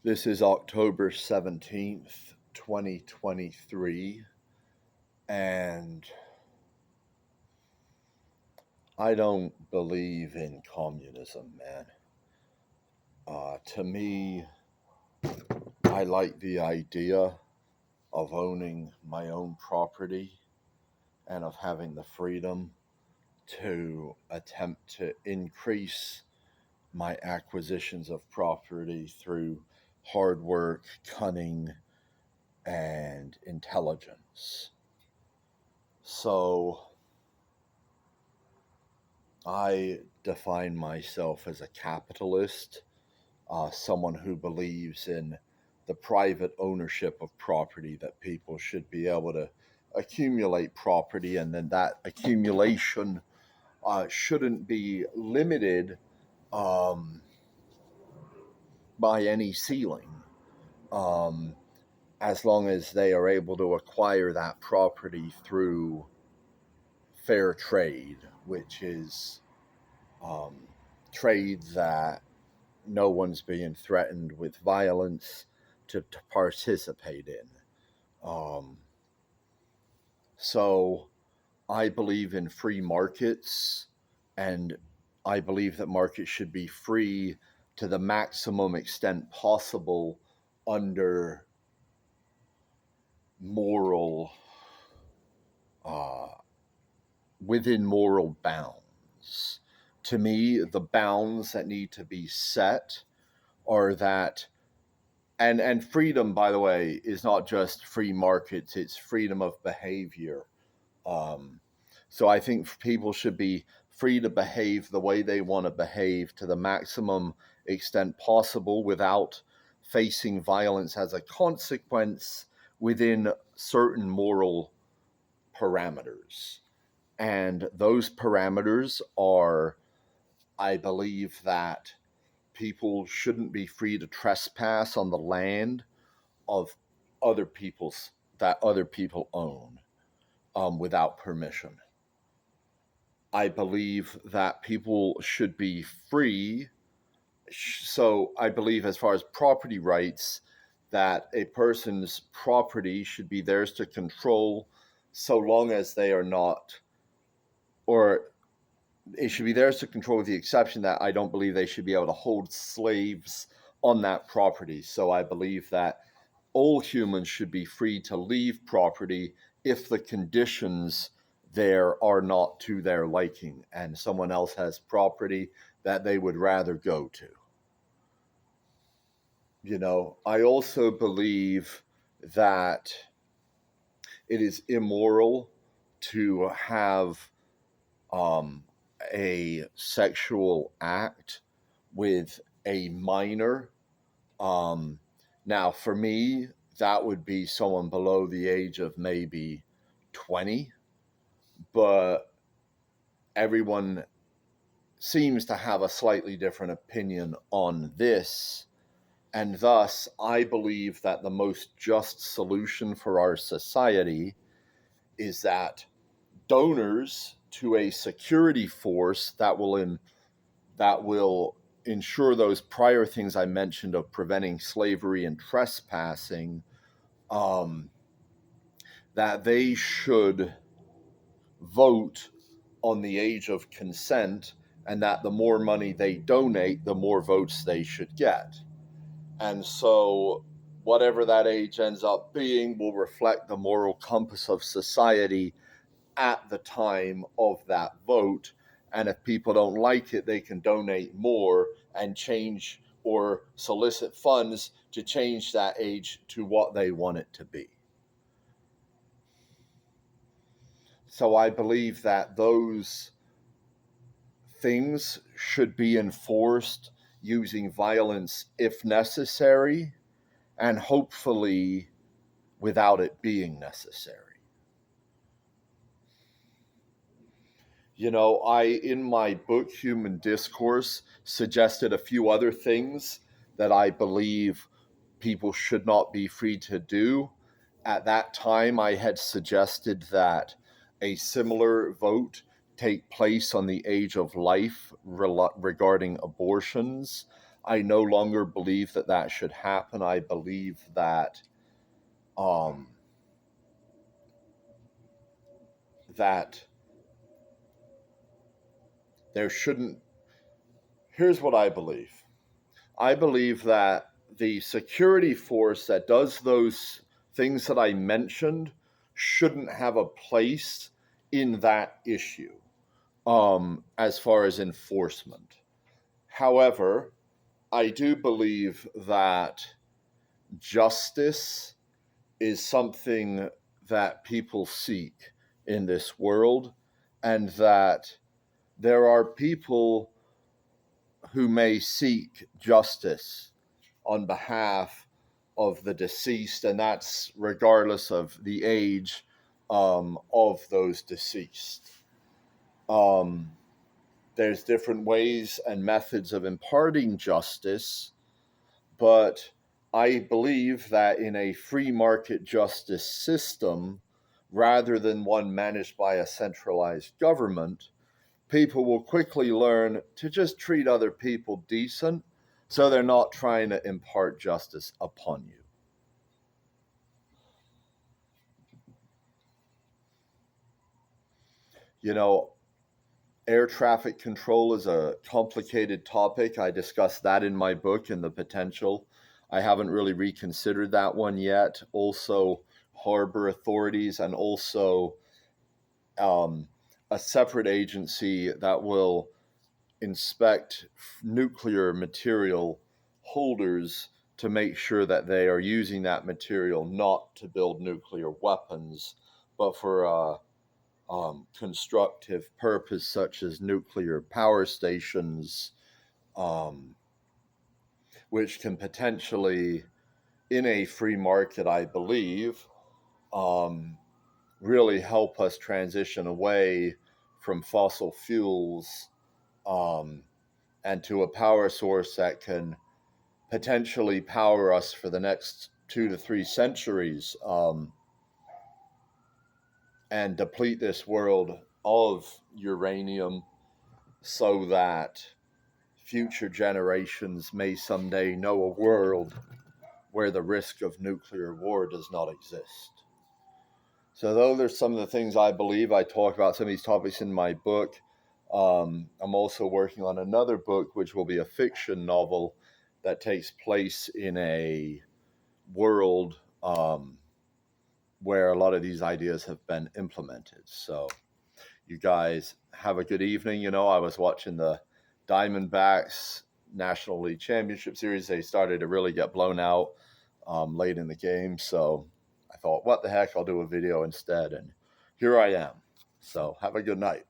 This is October 17th, 2023, and I don't believe in communism, man. To me, I like the idea of owning my own property and of having the freedom to attempt to increase my acquisitions of property through hard work, cunning, and intelligence. So I define myself as a capitalist, someone who believes in the private ownership of property, that people should be able to accumulate property, and then that accumulation shouldn't be limited um, by any ceiling, um, as long as they are able to acquire that property through fair trade, which is um, trade that no one's being threatened with violence to participate in. Um, so I believe in free markets, and I believe that markets should be free to the maximum extent possible under moral, uh, within moral bounds. To me, the bounds that need to be set are that, and freedom, by the way, is not just free markets, it's freedom of behavior. Um, so I think people should be free to behave the way they want to behave to the maximum extent possible without facing violence as a consequence within certain moral parameters. And those parameters are, I believe, that people shouldn't be free to trespass on the land of other people's that other people own without permission. I believe that people should be free. So I believe, as far as property rights, that a person's property should be theirs to control, so long as they are not, or it should be theirs to control, with the exception that I don't believe they should be able to hold slaves on that property. So I believe that all humans should be free to leave property if the conditions there are not to their liking and someone else has property that they would rather go to. I also believe that it is immoral to have um, a sexual act with a minor. Now, for me, that would be someone below the age of maybe 20, but everyone seems to have a slightly different opinion on this. And thus, I believe that the most just solution for our society is that donors to a security force that will ensure those prior things I mentioned of preventing slavery and trespassing, um, that they should vote on the age of consent, and that the more money they donate, the more votes they should get. And so, whatever that age ends up being will reflect the moral compass of society at the time of that vote. And if people don't like it, they can donate more and change or solicit funds to change that age to what they want it to be. So I believe that those things should be enforced using violence if necessary, and hopefully without it being necessary. In my book, Human Discourse, suggested a few other things that I believe people should not be free to do. At that time, I had suggested that a similar vote take place on the age of life regarding abortions. I no longer believe that that should happen. I believe that um, that there shouldn't. Here's what I believe. I believe that the security force that does those things that I mentioned shouldn't have a place in that issue as far as enforcement. However, I do believe that justice is something that people seek in this world, and that there are people who may seek justice on behalf of the deceased, and that's regardless of the age of those deceased. Um, there's different ways and methods of imparting justice, but I believe that in a free market justice system, rather than one managed by a centralized government, people will quickly learn to just treat other people decent so they're not trying to impart justice upon you. You know, air traffic control is a complicated topic. I discussed that in my book and the potential. I haven't really reconsidered that one yet. Also, harbor authorities, and also um, a separate agency that will inspect nuclear material holders to make sure that they are using that material not to build nuclear weapons, but for constructive purpose, such as nuclear power stations, um, which can potentially, in a free market, I believe, um, really help us transition away from fossil fuels um, and to a power source that can potentially power us for the next 2 to 3 centuries, and deplete this world of uranium so that future generations may someday know a world where the risk of nuclear war does not exist. So, those are some of the things I believe. I talk about some of these topics in my book. I'm also working on another book, which will be a fiction novel that takes place in a world where a lot of these ideas have been implemented. So, you guys have a good evening. You know, I was watching the Diamondbacks National League Championship Series. They started to really get blown out late in the game. So I thought, what the heck, I'll do a video instead. And here I am. So have a good night.